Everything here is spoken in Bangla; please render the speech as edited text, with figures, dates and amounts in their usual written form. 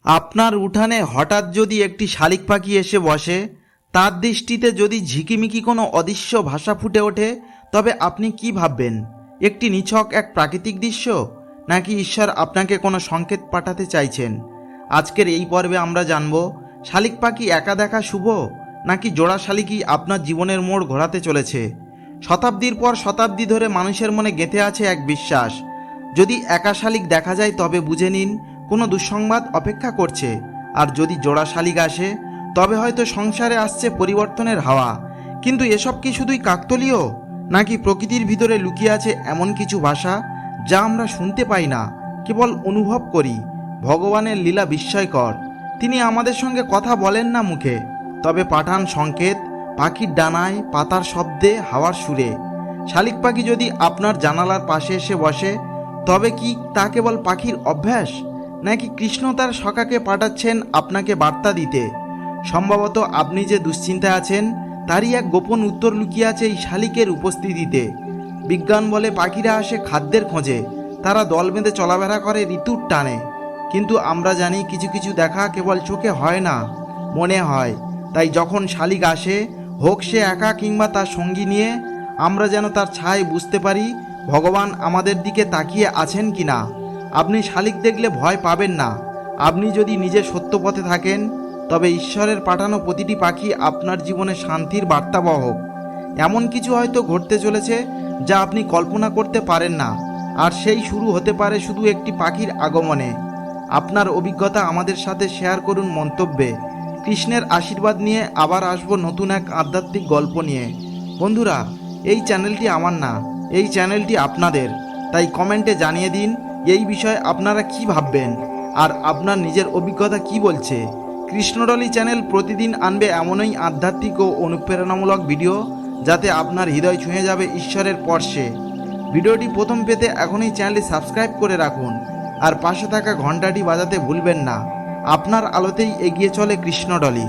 আপনার উঠানে হঠাৎ যদি একটি শালিক পাখি এসে বসে, তার দৃষ্টিতে যদি ঝিকিমিকি কোনো অদৃশ্য ভাষা ফুটে ওঠে, তবে আপনি কি ভাববেন? একটি নিছক এক প্রাকৃতিক দৃশ্য, নাকি ঈশ্বর আপনাকে কোনো সংকেত পাঠাতে চাইছেন? আজকের এই পর্বে আমরা জানব, শালিক পাখি একা দেখা শুভ, নাকি জোড়া শালিকই আপনার জীবনের মোড় ঘোরাতে চলেছে। শতাব্দীর পর শতাব্দী ধরে মানুষের মনে গেঁথে আছে এক বিশ্বাস, যদি একা শালিক দেখা যায় তবে বুঝে নিন কোনো দুঃসংবাদ অপেক্ষা করছে, আর যদি জোড়া শালিক আসে তবে হয়তো সংসারে আসছে পরিবর্তনের হাওয়া। কিন্তু এসব কি শুধুই কাকতালীয়, নাকি প্রকৃতির ভিতরে লুকিয়ে আছে এমন কিছু ভাষা যা আমরা শুনতে পাই না, কেবল অনুভব করি? ভগবানের লীলা বিস্ময়কর। তিনি আমাদের সঙ্গে কথা বলেন না মুখে, তবে পাঠান সংকেত, পাখির ডানায়, পাতার শব্দে, হাওয়ার সুরে। শালিক পাখি যদি আপনার জানালার পাশে এসে বসে, তবে কি তা কেবল পাখির অভ্যাস, নাকি কৃষ্ণ তার সখাকে পাঠাচ্ছেন আপনাকে বার্তা দিতে? সম্ভবত আপনি যে দুশ্চিন্তায় আছেন তারই এক গোপন উত্তর লুকিয়ে আছে এই শালিকের উপস্থিতিতে। বিজ্ঞান বলে পাখিরা আসে খাদ্যের খোঁজে, তারা দল বেঁধে চলাফেরা করে ঋতুর টানে। কিন্তু আমরা জানি কিছু কিছু দেখা কেবল চোখে হয় না, মনে হয়। তাই যখন শালিক আসে, হোক সে একা কিংবা তার সঙ্গী নিয়ে, আমরা যেন তার ছায় বুঝতে পারি ভগবান আমাদের দিকে তাকিয়ে আছেন কি না। আপনি শালিক দেখলে ভয় পাবেন না। আপনি যদি নিজে সত্য পথে থাকেন, তবে ঈশ্বরের পাঠানো প্রতিটি পাখি আপনার জীবনে শান্তির বার্তাবহক। এমন কিছু হয়তো ঘটতে চলেছে যা আপনি কল্পনা করতে পারেন না, আর সেই শুরু হতে পারে শুধু একটি পাখির আগমনে। আপনার অভিজ্ঞতা আমাদের সাথে শেয়ার করুন মন্তব্যে। কৃষ্ণের আশীর্বাদ নিয়ে আবার আসবো নতুন এক আধ্যাত্মিক গল্প নিয়ে। বন্ধুরা, এই চ্যানেলটি আমার না, এই চ্যানেলটি আপনাদের। তাই কমেন্টে জানিয়ে দিন এই বিষয়ে আপনারা কি ভাববেন, আর আপনার নিজের অভিজ্ঞতা কি বলছে। কৃষ্ণডলি চ্যানেল প্রতিদিন আনবে এমনই আধ্যাত্মিক ও অনুপ্রেরণামূলক ভিডিও, যাতে আপনার হৃদয় ছুঁয়ে যাবে ঈশ্বরের স্পর্শে। ভিডিওটি প্রথম পেতে এখনই চ্যানেলটি সাবস্ক্রাইব করে রাখুন, আর পাশে থাকা ঘন্টাটি বাজাতে ভুলবেন না। আপনার আলোতেই এগিয়ে চলে কৃষ্ণডলি।